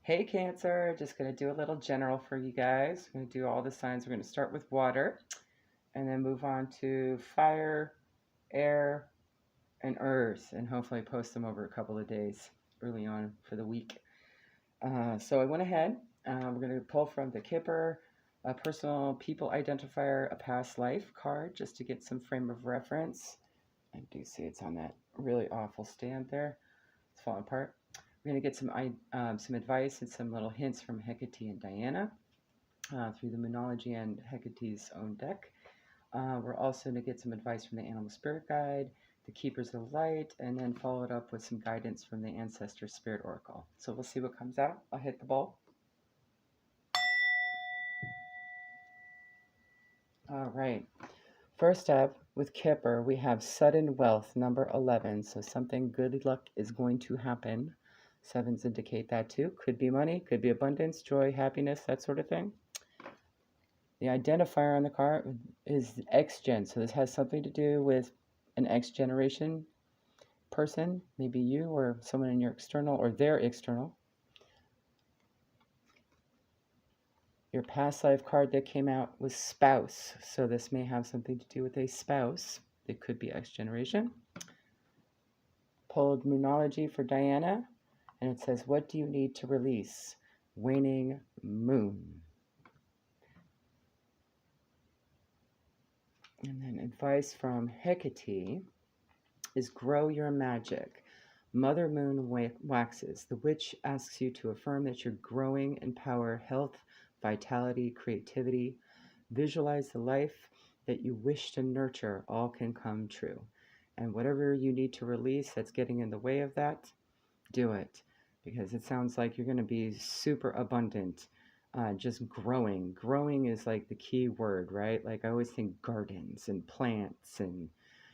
Hey Cancer, just going to do a little general for you guys. We're going to do all the signs. We're going to start with water and then move on to fire, air, and earth, and hopefully post them over a couple of days early on for the week. So I went ahead. We're going to pull from the Kipper, a personal people identifier, a past life card, just to get some frame of reference. I do see it's on that really awful stand there. It's falling apart. We're going to get some advice and some little hints from Hecate and Diana through the Moonology and Hecate's own deck. We're also going to get some advice from the Animal Spirit Guide, the Keepers of Light, and then follow it up with some guidance from the Ancestor Spirit Oracle. So we'll see what comes out. I'll hit the ball. All right. First up, with Kipper, we have sudden wealth, number 11. So something good luck is going to happen. Sevens indicate that too. Could be money, could be abundance, joy, happiness, that sort of thing. The identifier on the card is X-Gen. So this has something to do with an X generation person, maybe you or someone in your external or their external. Your past life card that came out was spouse. So this may have something to do with a spouse. It could be X generation. Pulled Moonology for Diana, and it says, what do you need to release? Waning moon. And then advice from Hecate is grow your magic. Mother Moon waxes. The witch asks you to affirm that you're growing in power, health, vitality, creativity. Visualize the life that you wish to nurture. All can come true. And whatever you need to release that's getting in the way of that, do it. Because it sounds like you're going to be super abundant. Just growing. Growing is like the key word, right? Like I always think gardens and plants and,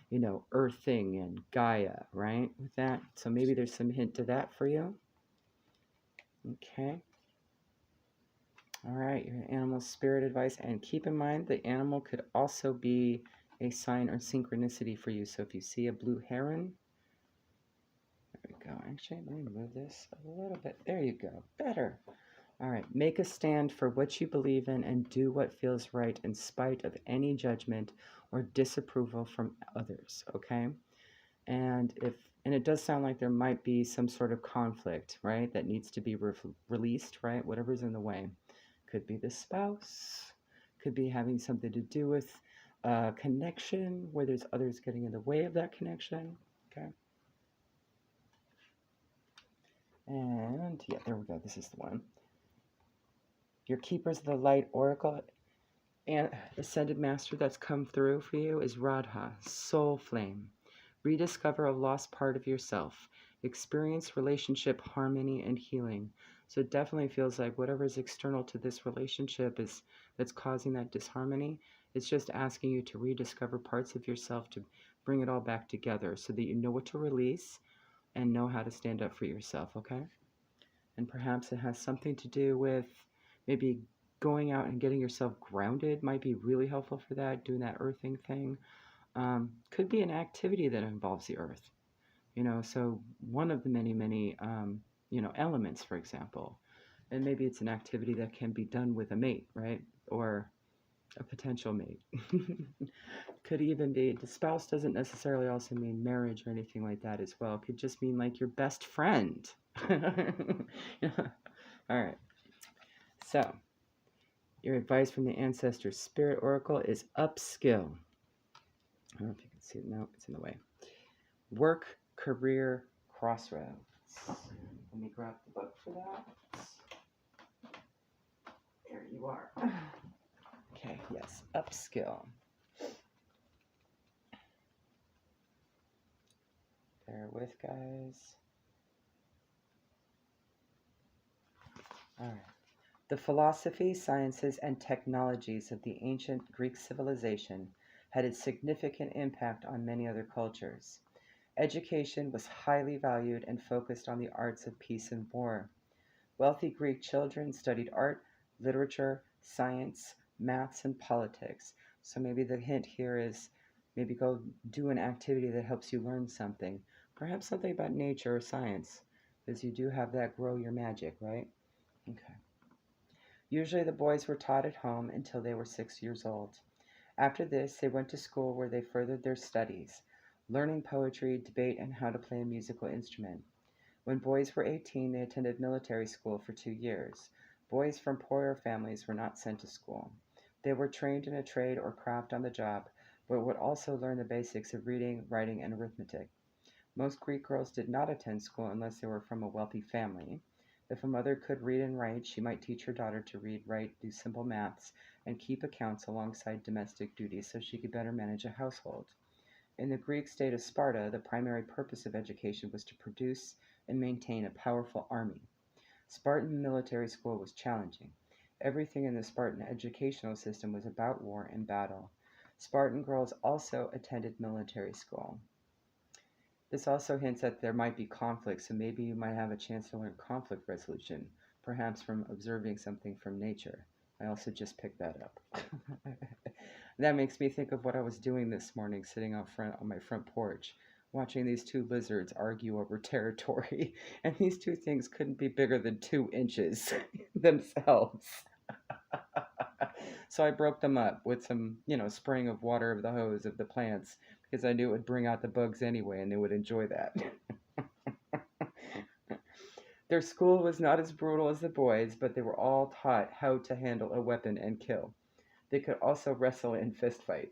you know, earthing and Gaia, right? With that. So maybe there's some hint to that for you. Okay. All right, your animal spirit advice. And keep in mind the animal could also be a sign or synchronicity for you. So if you see a blue heron, there we go. Actually, let me move this a little bit. There you go. Better. All right, make a stand for what you believe in and do what feels right in spite of any judgment or disapproval from others, okay? And it does sound like there might be some sort of conflict, right, that needs to be released, right? Whatever's in the way. Could be the spouse, could be having something to do with a connection where there's others getting in the way of that connection, okay? And yeah, there we go. This is the one. Your Keepers of the Light Oracle and Ascended Master that's come through for you is Radha, Soul Flame. Rediscover a lost part of yourself. Experience relationship harmony and healing. So it definitely feels like whatever is external to this relationship that's causing that disharmony, it's just asking you to rediscover parts of yourself to bring it all back together so that you know what to release and know how to stand up for yourself, okay? And perhaps it has something to do with maybe going out and getting yourself grounded might be really helpful for that, doing that earthing thing. Could be an activity that involves the earth, you know, so one of the many, you know, elements, for example. And maybe it's an activity that can be done with a mate, right? Or a potential mate. Could even be, the spouse doesn't necessarily also mean marriage or anything like that as well. It could just mean like your best friend. All right. So, your advice from the Ancestor Spirit Oracle is upskill. I don't know if you can see it now, it's in the way. Work, career, crossroads. Let me grab the book for that. There you are. Okay, yes, upskill. Bear with, guys. All right. The philosophy, sciences, and technologies of the ancient Greek civilization had a significant impact on many other cultures. Education was highly valued and focused on the arts of peace and war. Wealthy Greek children studied art, literature, science, maths, and politics. So maybe the hint here is maybe go do an activity that helps you learn something. Perhaps something about nature or science, because you do have that grow your magic, right? Okay. Usually the boys were taught at home until they were 6 years old. After this, they went to school where they furthered their studies, learning poetry, debate, and how to play a musical instrument. When boys were 18, they attended military school for 2 years. Boys from poorer families were not sent to school. They were trained in a trade or craft on the job, but would also learn the basics of reading, writing, and arithmetic. Most Greek girls did not attend school unless they were from a wealthy family. If a mother could read and write, she might teach her daughter to read, write, do simple maths, and keep accounts alongside domestic duties so she could better manage a household. In the Greek state of Sparta, the primary purpose of education was to produce and maintain a powerful army. Spartan military school was challenging. Everything in the Spartan educational system was about war and battle. Spartan girls also attended military school. This also hints that there might be conflict, so maybe you might have a chance to learn conflict resolution, perhaps from observing something from nature. I also just picked that up. That makes me think of what I was doing this morning, sitting out front on my front porch, watching these two lizards argue over territory, and these two things couldn't be bigger than 2 inches themselves. So I broke them up with some, spraying of water of the hose of the plants because I knew it would bring out the bugs anyway and they would enjoy that. Their school was not as brutal as the boys, but they were all taught how to handle a weapon and kill. They could also wrestle and fist fight.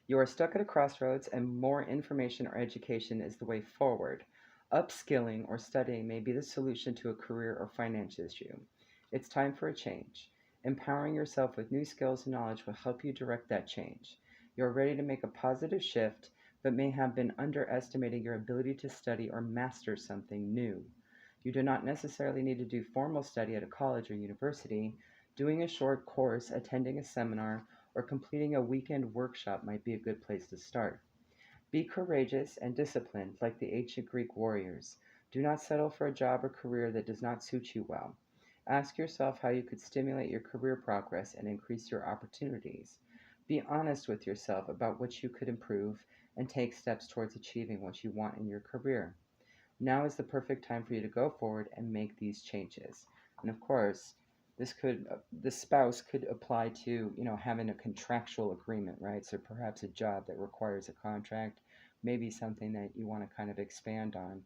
You are stuck at a crossroads, and more information or education is the way forward. Upskilling or studying may be the solution to a career or finance issue. It's time for a change. Empowering yourself with new skills and knowledge will help you direct that change. You're ready to make a positive shift, but may have been underestimating your ability to study or master something new. You do not necessarily need to do formal study at a college or university. Doing a short course, attending a seminar, or completing a weekend workshop might be a good place to start. Be courageous and disciplined like the ancient Greek warriors. Do not settle for a job or career that does not suit you well. Ask yourself how you could stimulate your career progress and increase your opportunities. Be honest with yourself about what you could improve and take steps towards achieving what you want in your career. Now is the perfect time for you to go forward and make these changes. And of course, the spouse could apply to, having a contractual agreement, right? So perhaps a job that requires a contract, maybe something that you want to kind of expand on.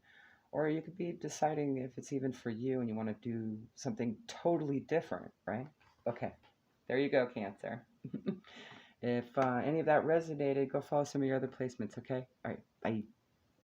Or you could be deciding if it's even for you and you want to do something totally different, right? Okay, there you go, Cancer. If any of that resonated, go follow some of your other placements, okay? All right, bye.